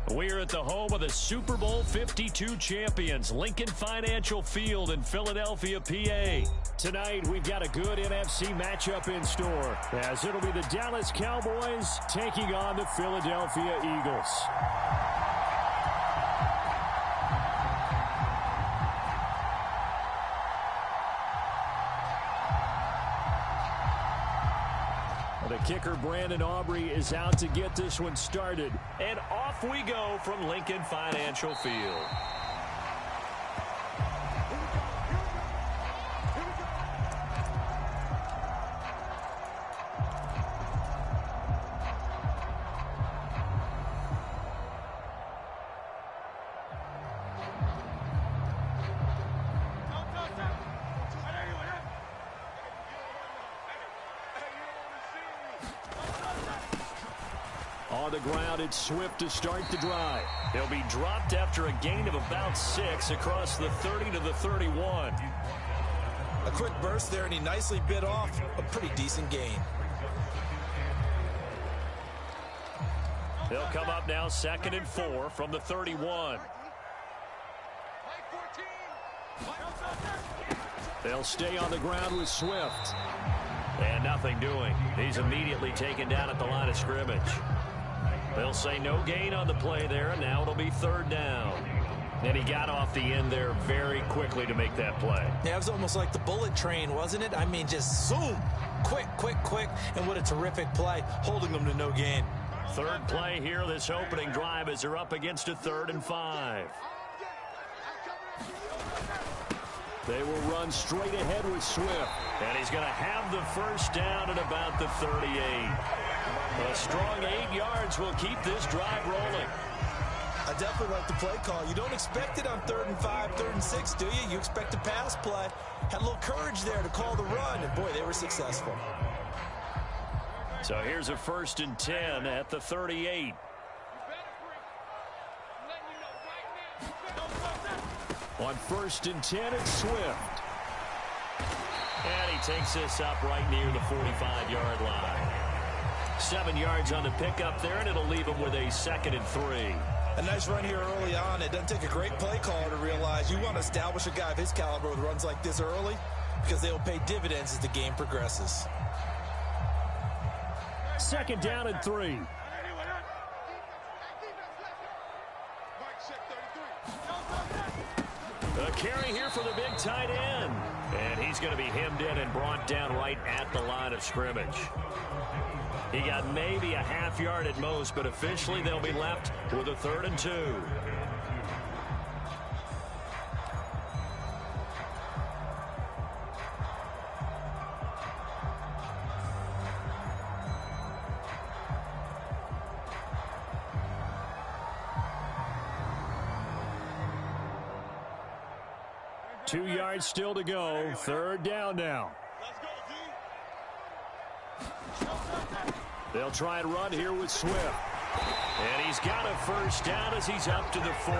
We're at the home of the Super Bowl 52 champions, Lincoln Financial Field in Philadelphia, PA. Tonight, we've got a good NFC matchup in store, as it'll be the Dallas Cowboys taking on the Philadelphia Eagles. The kicker, Brandon Aubrey, is out to get this one started. And off we go from Lincoln Financial Field. On the ground, it's Swift to start the drive. He'll be dropped after a gain of about 6 across the 30 to the 31. A quick burst there, and he nicely bit off a pretty decent gain. They'll come up now 2nd and 4 from the 31. They'll stay on the ground with Swift. And nothing doing. He's immediately taken down at the line of scrimmage. They'll say no gain on the play there, and now it'll be 3rd down. And he got off the end there very quickly to make that play. Yeah, it was almost like the bullet train, wasn't it? I mean, just zoom. Quick, quick, quick. And what a terrific play, holding them to no gain. 3rd play here, this opening drive, as they're up against a 3rd and 5. They will run straight ahead with Swift. And he's going to have the 1st down at about the 38. A strong 8 yards will keep this drive rolling. I definitely like the play call. You don't expect it on 3rd and 5, 3rd and 6, do you? You expect a pass play. Had a little courage there to call the run, and boy, they were successful. So here's a 1st and 10 at the 38. On 1st and 10, it's Swift. And he takes this up right near the 45-yard line. 7 yards on the pickup there, and it'll leave him with a 2nd and 3. A nice run here early on. It doesn't take a great play caller to realize you want to establish a guy of his caliber with runs like this early, because they'll pay dividends as the game progresses. 2nd down and 3. A carry here for the big tight end. And he's going to be hemmed in and brought down right at the line of scrimmage. He got maybe a half yard at most, but officially they'll be left with a 3rd and 2. Two yards still to go. 3rd down now. They'll try and run here with Swift. And he's got a 1st down as he's up to the 48.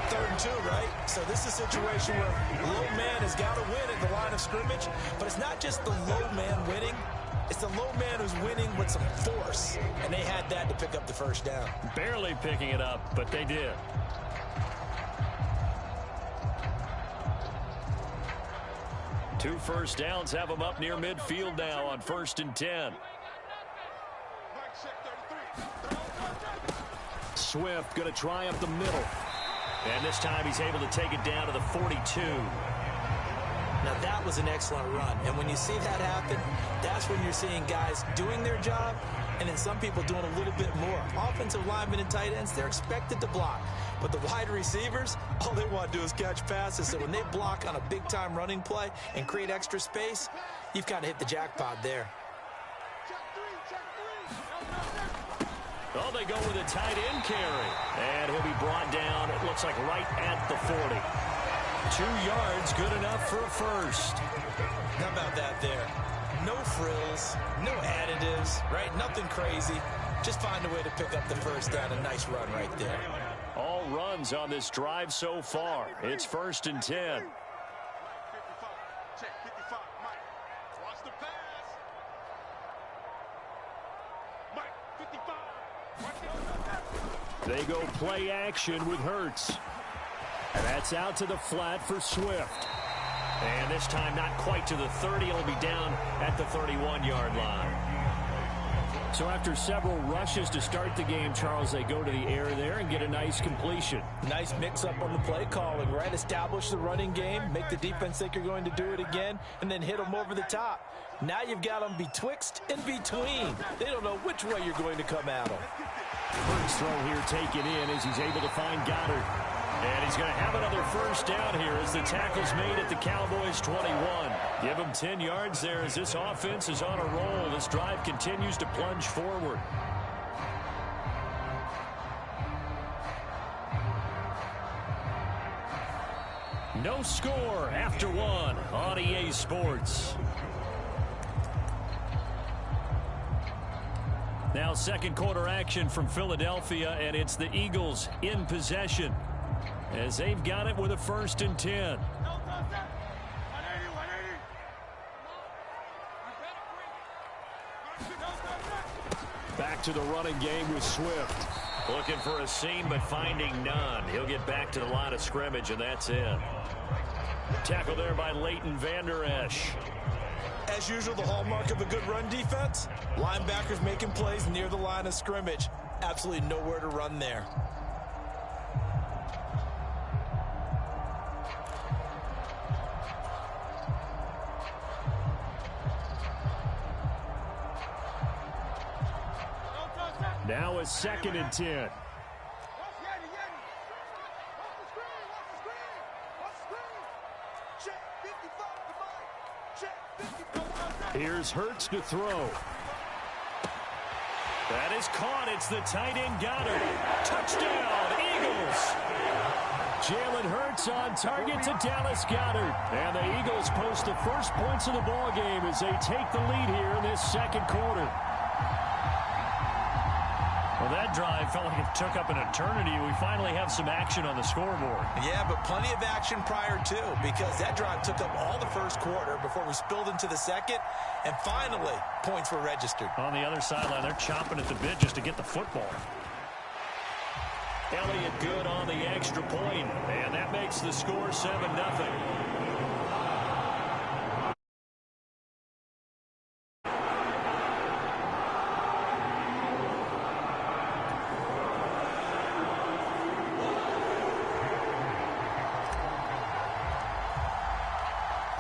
3rd and 2, right? So this is a situation where the low man has got to win at the line of scrimmage. But it's not just the low man winning. It's the low man who's winning with some force. And they had that to pick up the 1st down. Barely picking it up, but they did. Two 1st downs have them up near midfield now on 1st and 10. Swift going to try up the middle. And this time he's able to take it down to the 42. Now that was an excellent run. And when you see that happen, that's when you're seeing guys doing their job and then some people doing a little bit more. Offensive linemen and tight ends, they're expected to block. But the wide receivers, all they want to do is catch passes. So when they block on a big-time running play and create extra space, you've got to hit the jackpot there. Oh, they go with a tight end carry. And he'll be brought down, it looks like right at the 40. 2 yards, good enough for a 1st. How about that there? No frills, no additives, right? Nothing crazy. Just find a way to pick up the 1st down. A nice run right there. All runs on this drive so far. It's 1st and 10. They go play action with Hurts. And that's out to the flat for Swift. And this time not quite to the 30. It'll be down at the 31-yard line. So after several rushes to start the game, Charles, they go to the air there and get a nice completion. Nice mix-up on the play calling, right? Establish the running game, make the defense think you're going to do it again, and then hit them over the top. Now you've got them betwixt and between. They don't know which way you're going to come at them. First throw here taken in as he's able to find Goddard. And he's going to have another first down here as the tackle's made at the Cowboys' 21. Give him 10 yards there as this offense is on a roll. This drive continues to plunge forward. No score after one on EA Sports. Now second quarter action from Philadelphia, and it's the Eagles in possession as they've got it with a 1st and 10. Back to the running game with Swift. Looking for a seam, but finding none. He'll get back to the line of scrimmage, and that's it. Tackle there by Leighton Vander Esch. As usual, the hallmark of a good run defense, linebackers making plays near the line of scrimmage. Absolutely nowhere to run there. Now a 2nd and 10. Here's Hurts to throw. That is caught. It's the tight end Goddard. Touchdown, Eagles. Jalen Hurts on target to Dallas Goddard. And the Eagles post the first points of the ball game as they take the lead here in this second quarter. Well, that drive felt like it took up an eternity. We finally have some action on the scoreboard. Yeah, but plenty of action prior to, because that drive took up all the first quarter before we spilled into the second, and finally, points were registered. On the other sideline, they're chomping at the bit just to get the football. Elliott good on the extra point, and that makes the score 7-0.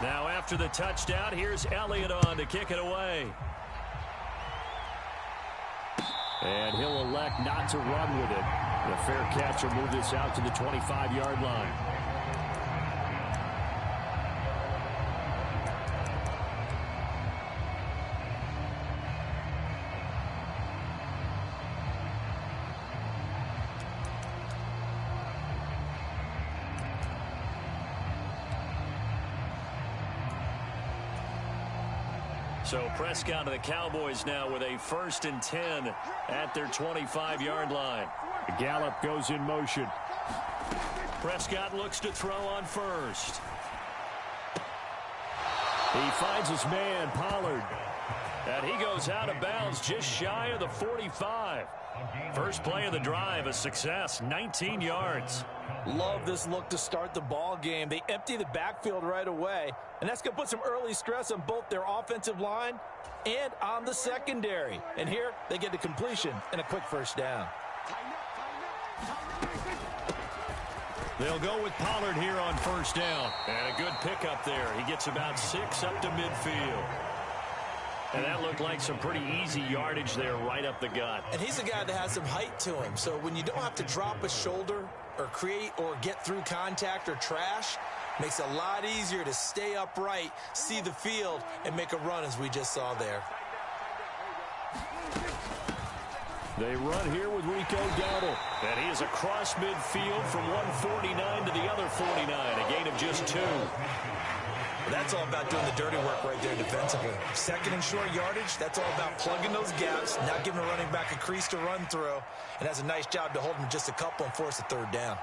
Now after the touchdown, here's Elliott on to kick it away. And he'll elect not to run with it. The fair catch will move this out to the 25-yard line. So Prescott of the Cowboys now with a 1st and 10 at their 25-yard line. Gallup goes in motion. Prescott looks to throw on first. He finds his man, Pollard. And he goes out of bounds just shy of the 45. First play of the drive, a success, 19 yards. Love this look to start the ball game. They empty the backfield right away, and that's going to put some early stress on both their offensive line and on the secondary. And here they get the completion and a quick first down. They'll go with Pollard here on first down. And a good pickup there. He gets about 6 up to midfield. And that looked like some pretty easy yardage there right up the gut. And he's a guy that has some height to him. So when you don't have to drop a shoulder or create or get through contact or trash, makes it a lot easier to stay upright, see the field, and make a run as we just saw there. They run here with Rico Dowdle. And he is across midfield from 149 to the other 49. A gain of just 2. That's all about doing the dirty work right there defensively. Second and short yardage, that's all about plugging those gaps, not giving a running back a crease to run through, and has a nice job to hold him just a couple and force a third down.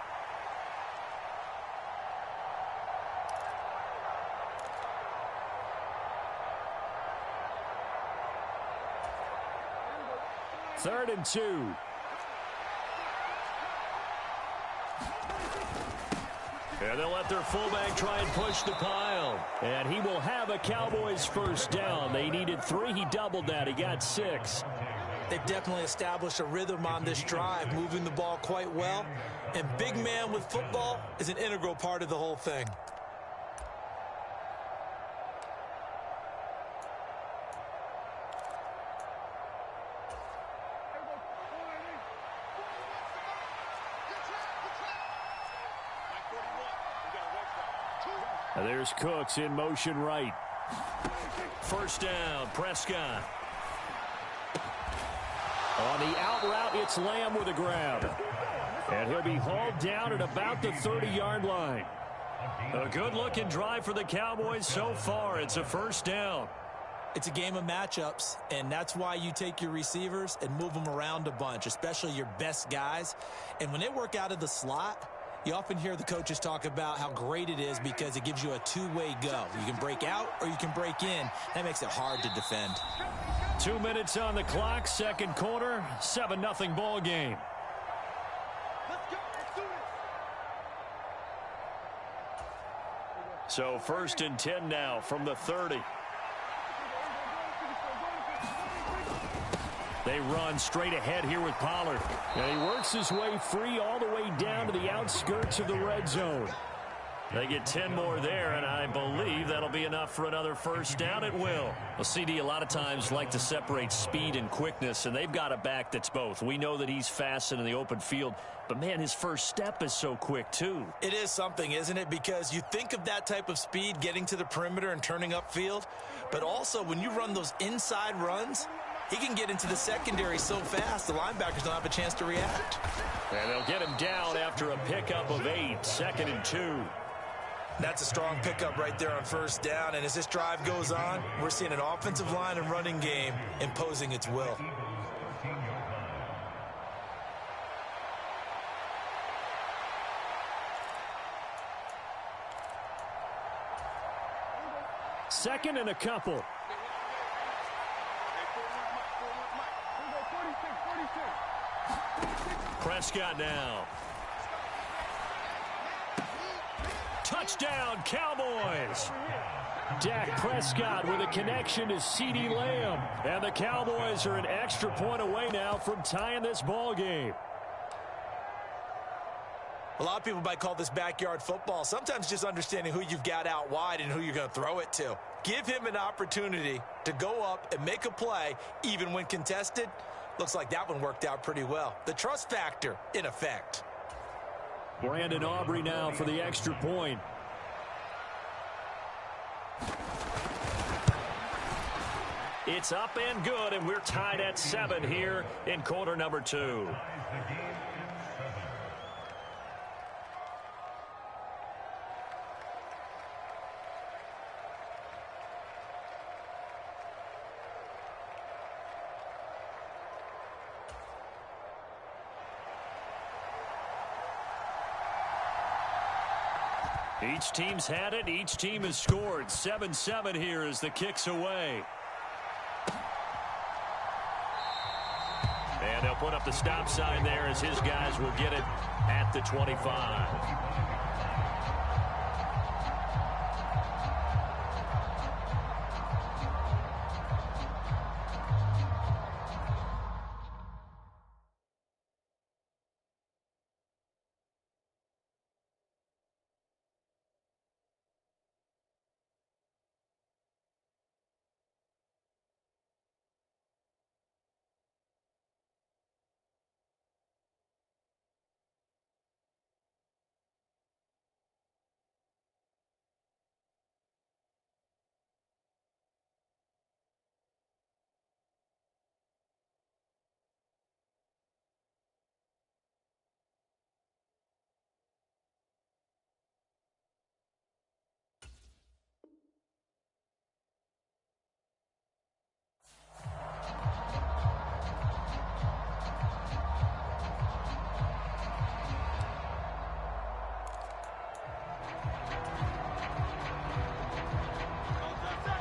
Third and 2. And they'll let their fullback try and push the pile. And he will have a Cowboys first down. They needed 3. He doubled that. He got 6. They've definitely established a rhythm on this drive, moving the ball quite well. And big man with football is an integral part of the whole thing. There's Cooks in motion right. First down, Prescott. On the out route, it's Lamb with a grab. And he'll be hauled down at about the 30-yard line. A good-looking drive for the Cowboys so far. It's a first down. It's a game of matchups, and that's why you take your receivers and move them around a bunch, especially your best guys. And when they work out of the slot, you often hear the coaches talk about how great it is because it gives you a two-way go. You can break out or you can break in. That makes it hard to defend. 2 minutes on the clock, second quarter, 7-0 ball game. So first and 10 now from the 30. They run straight ahead here with Pollard. And he works his way free all the way down to the outskirts of the red zone. They get 10 more there, and I believe that'll be enough for another first down. It will. Well, CD a lot of times like to separate speed and quickness, and they've got a back that's both. We know that he's fast in the open field, but, man, his first step is so quick, too. It is something, isn't it? Because you think of that type of speed getting to the perimeter and turning upfield, but also when you run those inside runs, he can get into the secondary so fast the linebackers don't have a chance to react. And they'll get him down after a pickup of 8, 2nd and 2. That's a strong pickup right there on first down. And as this drive goes on, we're seeing an offensive line and running game imposing its will. Second and a couple. Prescott now. Touchdown, Cowboys. Dak Prescott with a connection to CeeDee Lamb. And the Cowboys are an extra point away now from tying this ball game. A lot of people might call this backyard football. Sometimes just understanding who you've got out wide and who you're going to throw it to. Give him an opportunity to go up and make a play, even when contested. Looks like that one worked out pretty well. The trust factor in effect. Brandon Aubrey now for the extra point. It's up and good, and we're tied at 7 here in quarter number 2. Each team's had it. Each team has scored. 7-7 here as the kick's away. And they'll put up the stop sign there as his guys will get it at the 25.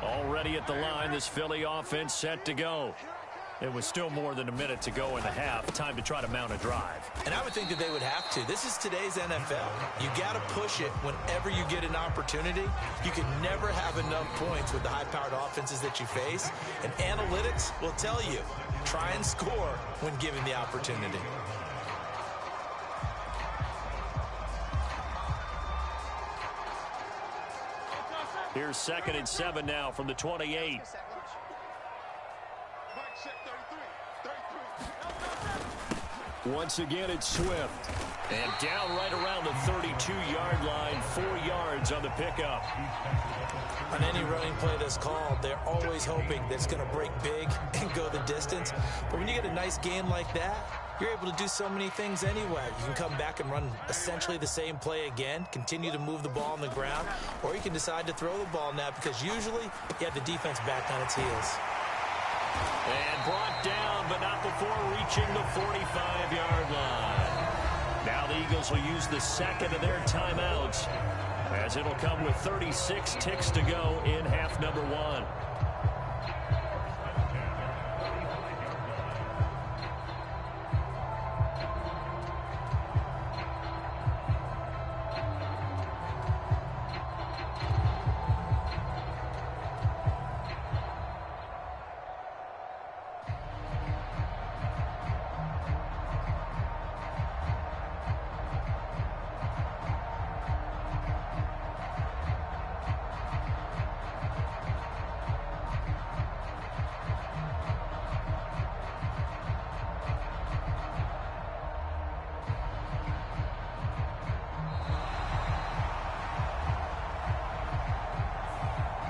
Already at the line, this Philly offense set to go. It was still more than a minute to go in the half. Time to try to mount a drive. And I would think that they would have to. This is today's NFL. You got to push it whenever you get an opportunity. You can never have enough points with the high-powered offenses that you face. And analytics will tell you, try and score when given the opportunity. Here's 2nd and 7 now from the 28. Once again, it's Swift. And down right around the 32-yard line, 4 yards on the pickup. On any running play that's called, they're always hoping that it's going to break big and go the distance. But when you get a nice game like that, you're able to do so many things anyway. You can come back and run essentially the same play again, continue to move the ball on the ground, or you can decide to throw the ball now because usually you have the defense back on its heels. And brought down, but not before reaching the 45-yard line. Now the Eagles will use the second of their timeouts, as it'll come with 36 ticks to go in half number 1.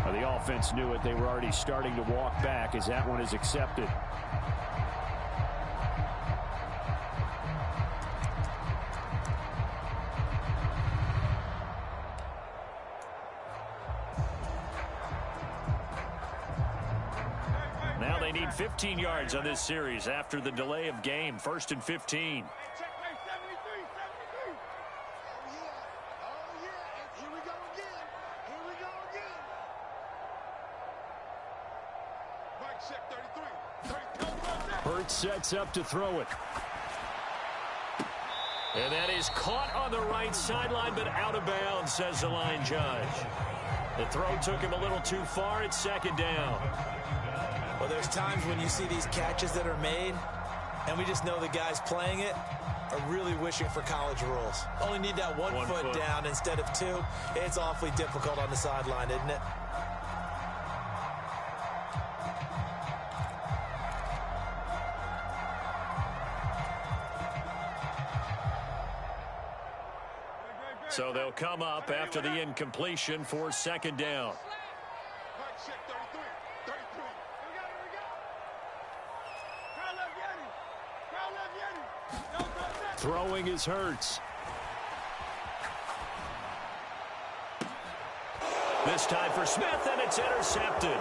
The offense knew it. They were already starting to walk back as that one is accepted. Now they need 15 yards on this series after the delay of game. 1st and 15. Sets up to throw it. And that is caught on the right sideline, but out of bounds, says the line judge. The throw took him a little too far. It's 2nd down. Well, there's times when you see these catches that are made, and we just know the guys playing it are really wishing for college rules. Only need that one foot down instead of 2. It's awfully difficult on the sideline, isn't it? So they'll come up after the incompletion for 2nd down. Throwing is Hurts. This time for Smith, and it's intercepted.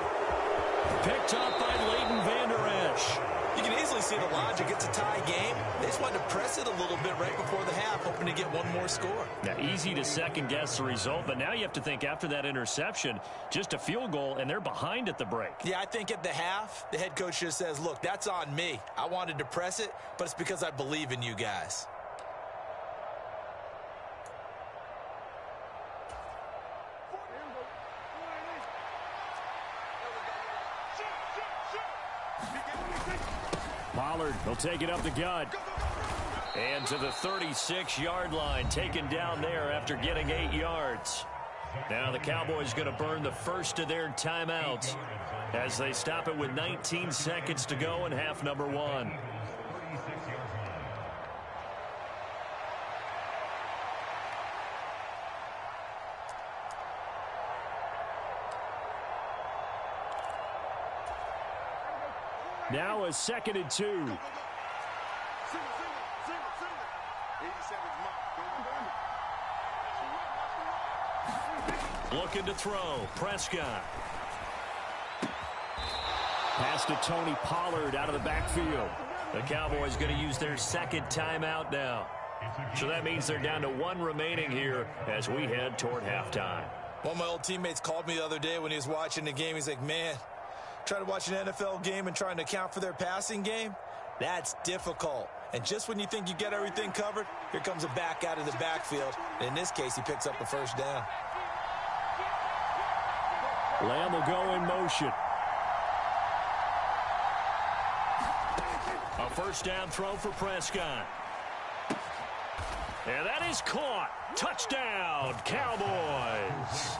Picked up by Leighton Vander Esch. You can easily see the logic. It's a tie game. They just wanted to press it a little bit right before the half, hoping to get one more score. Now, easy to second-guess the result, but now you have to think after that interception, just a field goal, and they're behind at the break. Yeah, I think at the half, the head coach just says, look, that's on me. I wanted to press it, but it's because I believe in you guys. Pollard will take it up the gut. And to the 36-yard line, taken down there after getting 8 yards. Now the Cowboys going to burn the first of their timeouts as they stop it with 19 seconds to go in half number 1. Now a 2nd and 2. Looking to throw. Prescott. Pass to Tony Pollard out of the backfield. The Cowboys going to use their 2nd timeout now. So that means they're down to 1 remaining here as we head toward halftime. One of my old teammates called me the other day when he was watching the game. He's like, man, Trying to watch an NFL game and trying to account for their passing game? That's difficult. And just when you think you get everything covered, here comes a back out of the backfield. And in this case, he picks up the first down. Lamb will go in motion. A first down throw for Prescott. And that is caught. Touchdown, Cowboys.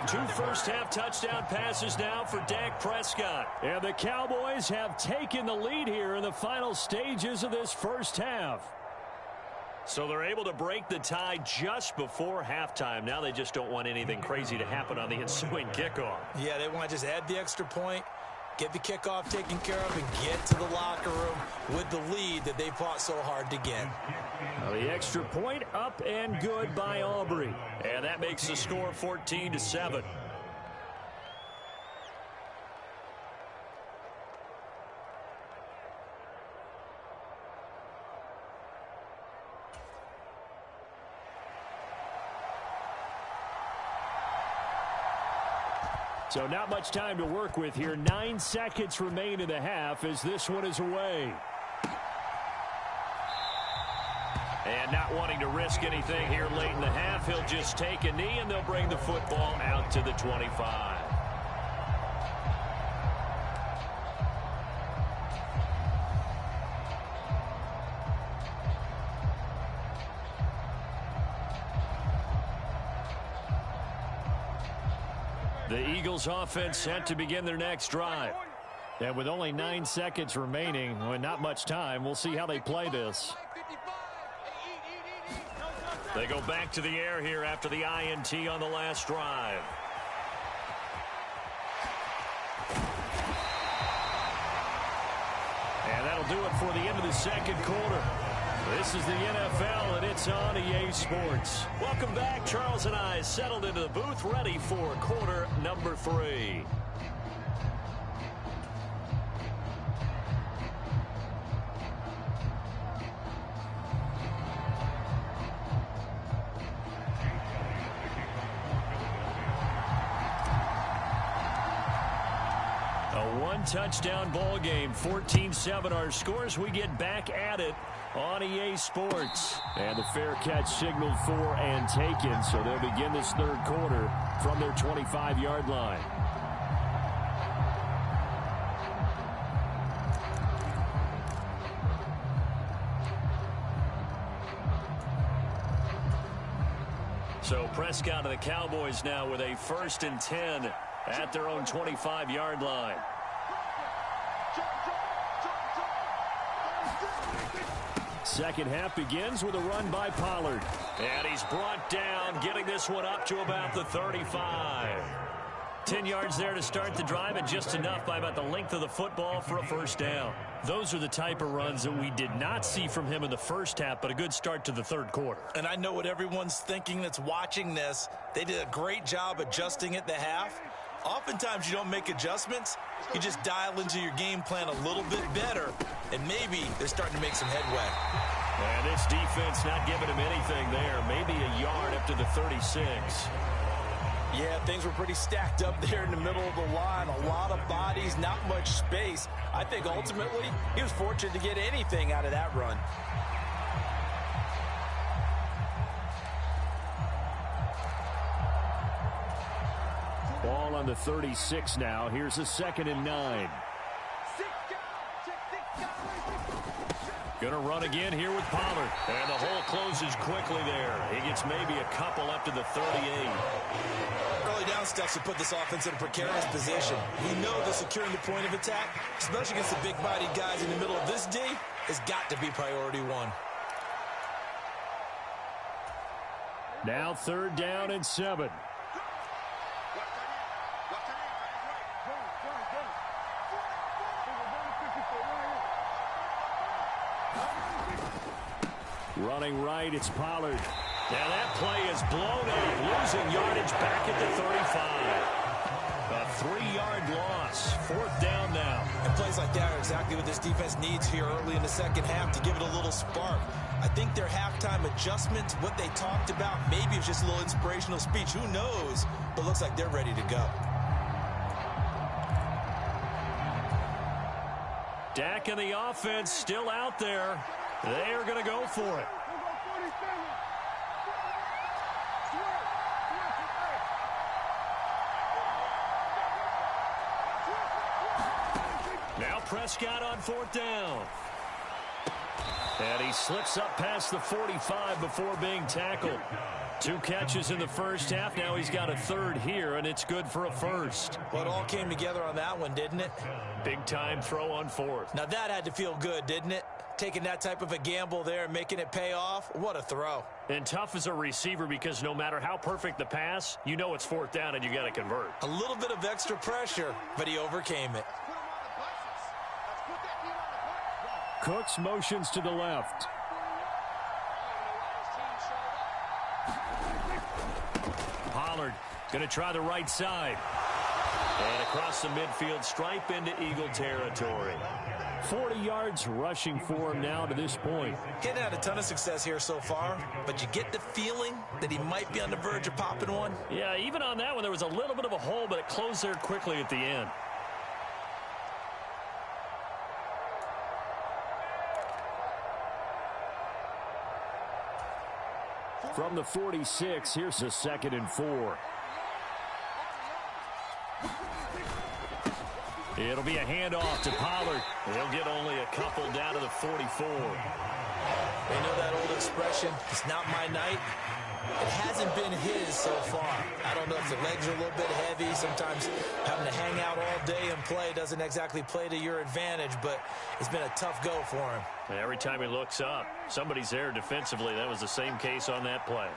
2 first-half touchdown passes now for Dak Prescott. And the Cowboys have taken the lead here in the final stages of this first half. So they're able to break the tie just before halftime. Now they just don't want anything crazy to happen on the ensuing kickoff. Yeah, they want to just add the extra point, get the kickoff taken care of, and get to the locker room with the lead that they fought so hard to get. Well, the extra point up and good by Aubrey. And that makes the score 14-7. So not much time to work with here. 9 seconds remain in the half as this one is away. And not wanting to risk anything here late in the half, he'll just take a knee and they'll bring the football out to the 25. The Eagles offense set to begin their next drive. And with only 9 seconds remaining, and not much time, we'll see how they play this. They go back to the air here after the INT on the last drive. And that'll do it for the end of the second quarter. This is the NFL, and it's on EA Sports. Welcome back. Charles and I settled into the booth, ready for quarter number 3. A one-touchdown ball game, 14-7 our scores. We get back at it on EA Sports. And the fair catch signaled for and taken, so they'll begin this third quarter from their 25-yard line. So Prescott and the Cowboys now with a 1st and 10 at their own 25-yard line. Second half begins with a run by Pollard. And he's brought down, getting this one up to about the 35. 10 yards there to start the drive, and just enough by about the length of the football for a first down. Those are the type of runs that we did not see from him in the first half, but a good start to the third quarter. And I know what everyone's thinking that's watching this. They did a great job adjusting at the half. Oftentimes you don't make adjustments. You just dial into your game plan a little bit better, and maybe they're starting to make some headway. And this defense not giving him anything there. Maybe a yard up to the 36. Yeah, things were pretty stacked up there in the middle of the line. A lot of bodies, not much space. I think ultimately he was fortunate to get anything out of that run. Ball on the 36 now. Here's a 2nd and 9. Gonna run again here with Pollard. And the hole closes quickly there. He gets maybe a couple up to the 38. Early down steps will put this offense in a precarious position. We know that securing the point of attack, especially against the big-bodied guys in the middle of this D, has got to be priority 1. Now 3rd down and 7. Running right, it's Pollard. Now that play is blown out, losing yardage back at the 35. A 3-yard loss, 4th down now. And plays like that are exactly what this defense needs here early in the second half to give it a little spark. I think their halftime adjustments, what they talked about, maybe it's just a little inspirational speech. Who knows? But looks like they're ready to go. quarterback and the offense still out there. They are going to go for it. Now Prescott on 4th down. And he slips up past the 45 before being tackled. 2 catches in the first half. Now he's got a 3rd here, and it's good for a 1st. Well, it all came together on that one, didn't it? Big-time throw on 4th. Now that had to feel good, didn't it? Taking that type of a gamble there and making it pay off. What a throw. And tough as a receiver because no matter how perfect the pass, you know it's 4th down and you got to convert. A little bit of extra pressure, but he overcame it. Cooks motions to the left. Pollard going to try the right side. And across the midfield stripe into Eagle territory. 40 yards rushing for him now to this point. He hadn't had a ton of success here so far, but you get the feeling that he might be on the verge of popping one. Yeah, even on that one, there was a little bit of a hole, but it closed there quickly at the end. From the 46, here's a 2nd and 4. It'll be a handoff to Pollard. He'll get only a couple down to the 44. You know that old expression, it's not my night? It hasn't been his so far. I don't know if the legs are a little bit heavy. Sometimes having to hang out all day and play doesn't exactly play to your advantage, but it's been a tough go for him. And every time he looks up, somebody's there defensively. That was the same case on that play.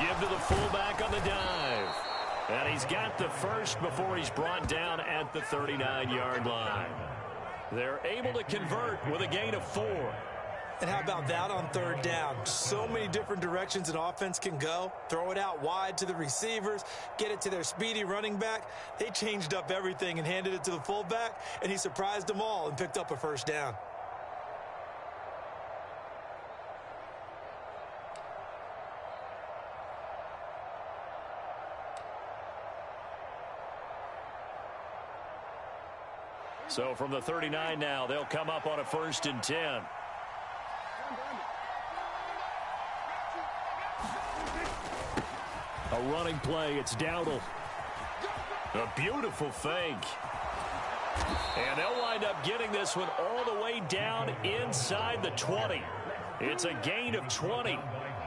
Give to the fullback on the dive. And he's got the first before he's brought down at the 39-yard line. They're able to convert with a gain of 4. And how about that on 3rd down? So many different directions an offense can go. Throw it out wide to the receivers, get it to their speedy running back. They changed up everything and handed it to the fullback, and he surprised them all and picked up a 1st down. So from the 39 now, they'll come up on a 1st and 10. A running play. It's Dowdle. A beautiful fake. And they'll wind up getting this one all the way down inside the 20. It's a gain of 20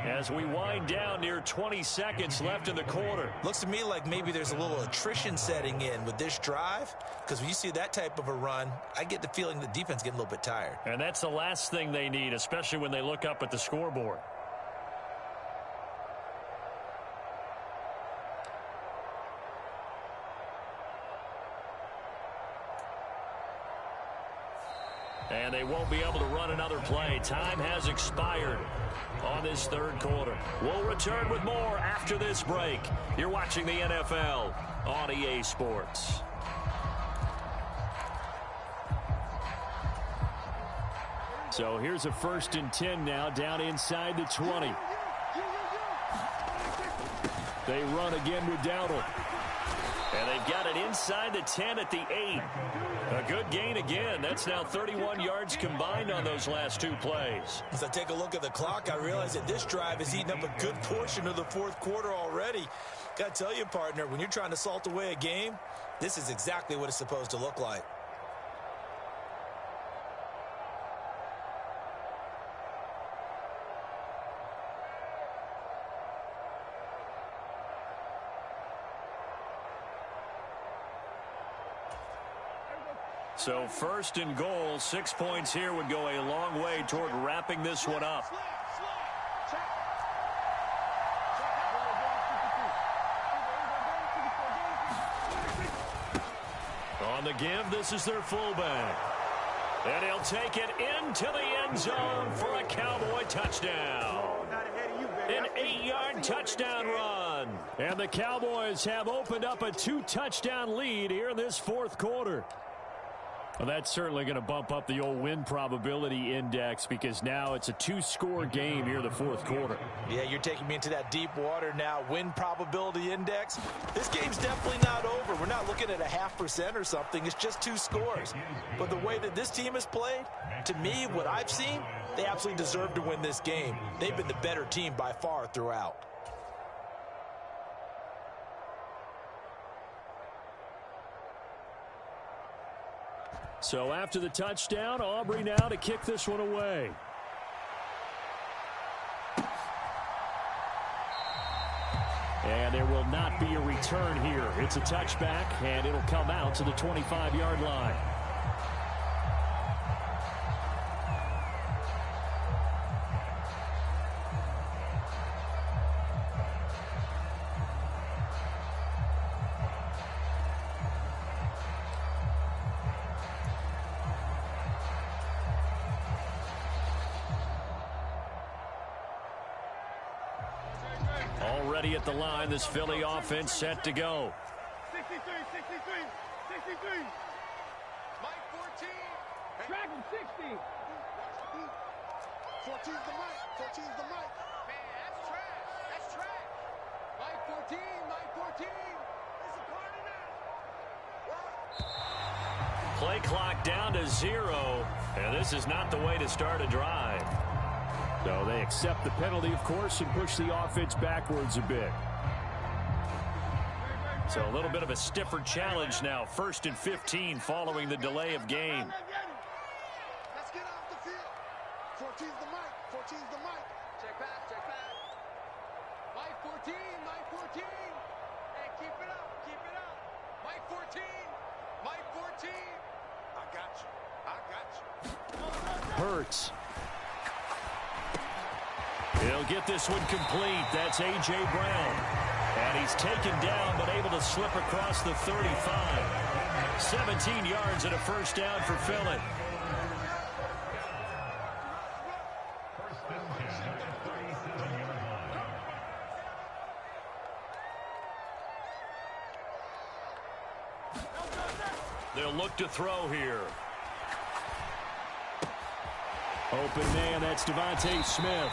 as we wind down near 20 seconds left in the quarter. Looks to me like maybe there's a little attrition setting in with this drive, because when you see that type of a run, I get the feeling the defense getting a little bit tired. And that's the last thing they need, especially when they look up at the scoreboard. And they won't be able to run another play. Time has expired on this 3rd quarter. We'll return with more after this break. You're watching the NFL on EA Sports. So here's a 1st and 10 now down inside the 20. They run again with Dowdle. And they've got it inside the 10 at the 8. A good gain again. That's now 31 yards combined on those last 2 plays. As I take a look at the clock, I realize that this drive has eaten up a good portion of the 4th quarter already. Got to tell you, partner, when you're trying to salt away a game, this is exactly what it's supposed to look like. So 1st and goal, 6 points here would go a long way toward wrapping this one up. On the give, this is their fullback. And he'll take it into the end zone for a Cowboy touchdown. An 8-yard touchdown run. And the Cowboys have opened up a 2-touchdown lead here in this 4th quarter. Well, that's certainly going to bump up the old win probability index because now it's a two-score game here in the fourth quarter. Yeah, you're taking me into that deep water now. Win probability index. This game's definitely not over. We're not looking at a 0.5% or something. It's just 2 scores. But the way that this team has played, to me, what I've seen, they absolutely deserve to win this game. They've been the better team by far throughout. So after the touchdown, Aubrey now to kick this one away. And there will not be a return here. It's a touchback, and it'll come out to the 25-yard line. Already at the line, this Philly offense set to go. 63. Mike 14. Track him 60. 14's the mic. 14's the mic. Man, that's trash. That's trash. Mike 14. It's a corner now. Play clock down to 0. And this is not the way to start a drive. So they accept the penalty, of course, and push the offense backwards a bit. So a little bit of a stiffer challenge now. 1st and 15 following the delay of game. Let's get off the field. 14's the mic. Check back. Mike 14. Hey, keep it up. Mike 14. I got you. Hurts. He'll get this one complete. That's A.J. Brown. And he's taken down, but able to slip across the 35. 17 yards and a first down for Philly. They'll look to throw here. Open man, that's Devontae Smith.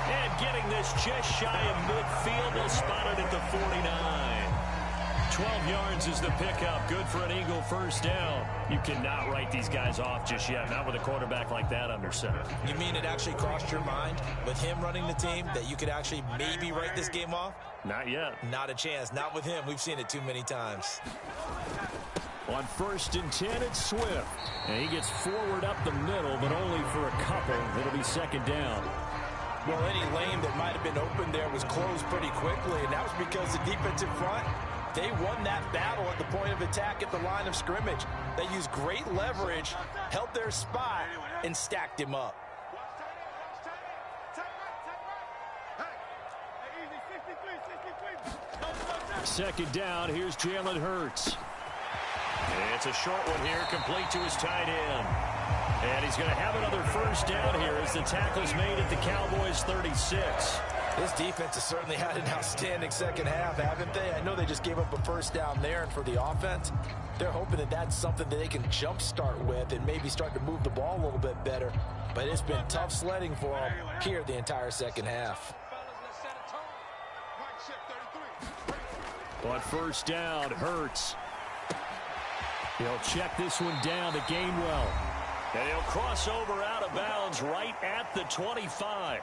And getting this just shy of midfield, they'll spot it at the 49. 12 yards is the pickup. Good for an Eagle first down. You cannot write these guys off just yet, not with a quarterback like that under center. You mean it actually crossed your mind with him running the team that you could actually maybe write this game off? Not yet. Not a chance. Not with him. We've seen it too many times. On 1st and 10, it's Swift. And he gets forward up the middle, but only for a couple. It'll be 2nd down. Well, any lane that might have been open there was closed pretty quickly, and that was because the defensive front, they won that battle at the point of attack at the line of scrimmage. They used great leverage, held their spot, and stacked him up. 2nd down, here's Jalen Hurts. It's a short one here, complete to his tight end. And he's going to have another first down here as the tackle's made at the Cowboys' 36. This defense has certainly had an outstanding second half, haven't they? I know they just gave up a first down there, and for the offense, they're hoping that that's something that they can jumpstart with and maybe start to move the ball a little bit better. But it's been tough sledding for them here the entire second half. On 1st down, Hurts. He'll check this one down to Gainwell. And he'll cross over out of bounds right at the 25.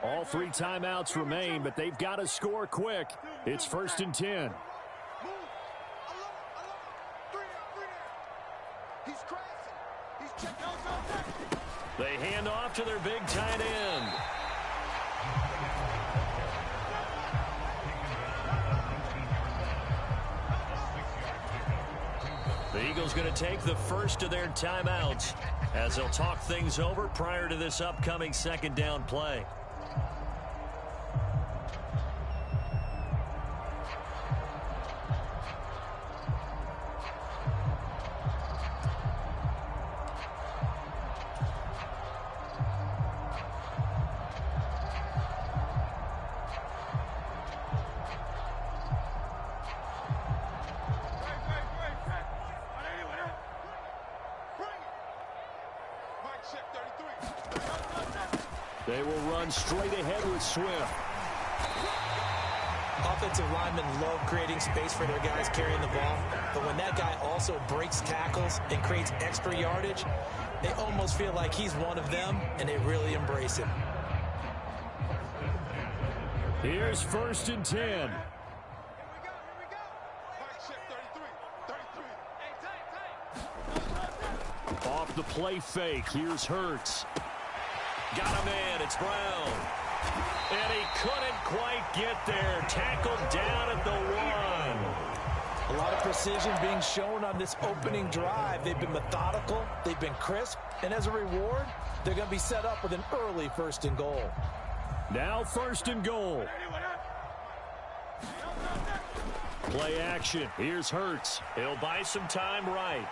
All 3 timeouts remain, but they've got to score quick. It's 1st and 10. They hand off to their big tight end. The Eagles going to take the first of their timeouts as they'll talk things over prior to this upcoming 2nd down play. They will run straight ahead with Swift. Offensive linemen love creating space for their guys carrying the ball, but when that guy also breaks tackles and creates extra yardage, they almost feel like he's one of them, and they really embrace him. Here's 1st and 10. Here we go. Mike check 33. Off the play fake. Here's Hurts. Got a man. It's Brown. And he couldn't quite get there. Tackled down at the 1. A lot of precision being shown on this opening drive. They've been methodical. They've been crisp. And as a reward, they're going to be set up with an early 1st and goal. Now 1st and goal. Play action. Here's Hurts. He'll buy some time right.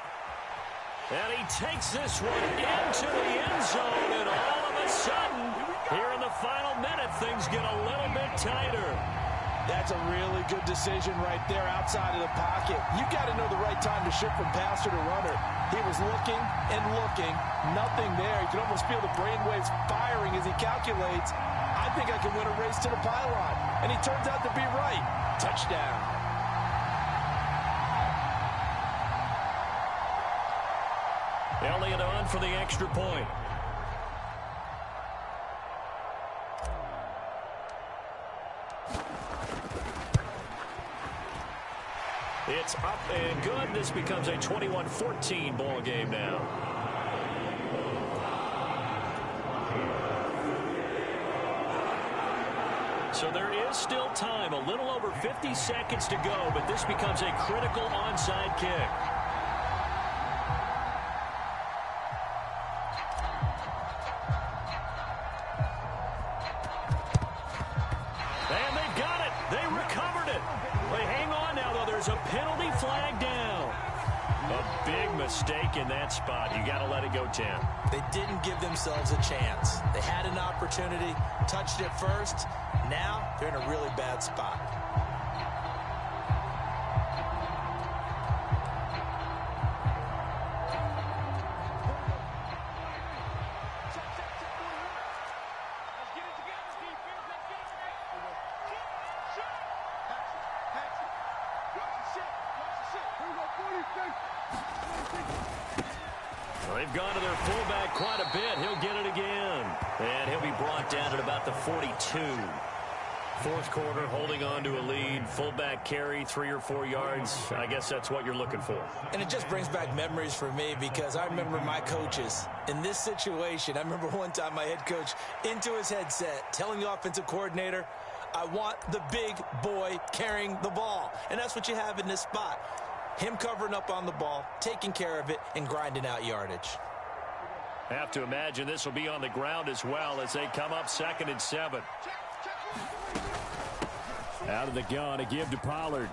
And he takes this one into the end zone. And all of a sudden, here in the final minute, things get a little bit tighter. That's a really good decision right there outside of the pocket. You got to know the right time to shift from passer to runner. He was looking and looking. Nothing there. You can almost feel the brainwaves firing as he calculates. I think I can win a race to the pylon. And he turns out to be right. Touchdown. Elliott on for the extra point. It's up and good. This becomes a 21-14 ball game now. So there is still time, a little over 50 seconds to go, but this becomes a critical onside kick. And they've got it. They recovered it. They hang on now, though. There's a penalty flag down. A big mistake in that spot. You got to let it go, Tim. They didn't give themselves a chance. They had an opportunity, touched it first. Now they're in a really bad spot. They've gone to their fullback quite a bit. He'll get it again. And he'll be brought down at about the 42. Fourth quarter, holding on to a lead. Fullback carry, 3 or 4 yards. I guess that's what you're looking for. And it just brings back memories for me because I remember my coaches in this situation. I remember one time my head coach into his headset telling the offensive coordinator, I want the big boy carrying the ball. And that's what you have in this spot. Him covering up on the ball, taking care of it, and grinding out yardage. Have to imagine this will be on the ground as well as they come up 2nd and 7. Out of the gun, a give to Pollard.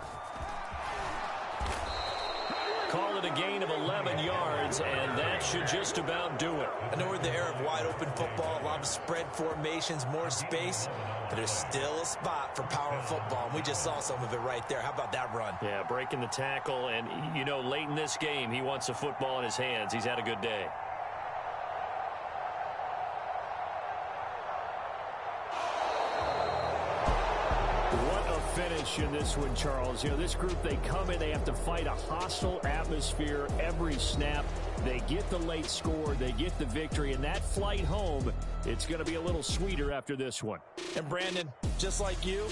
Call it a gain of 11 yards, and that should just about do it. I know we're in the era of wide-open football, a lot of spread formations, more space, but there's still a spot for power football, and we just saw some of it right there. How about that run? Yeah, breaking the tackle, and, you know, late in this game, he wants the football in his hands. He's had a good day. Finish in this one, Charles. You know, this group, they come in, they have to fight a hostile atmosphere every snap. They get the late score, they get the victory, and that flight home, it's going to be a little sweeter after this one. And Brandon, just like you,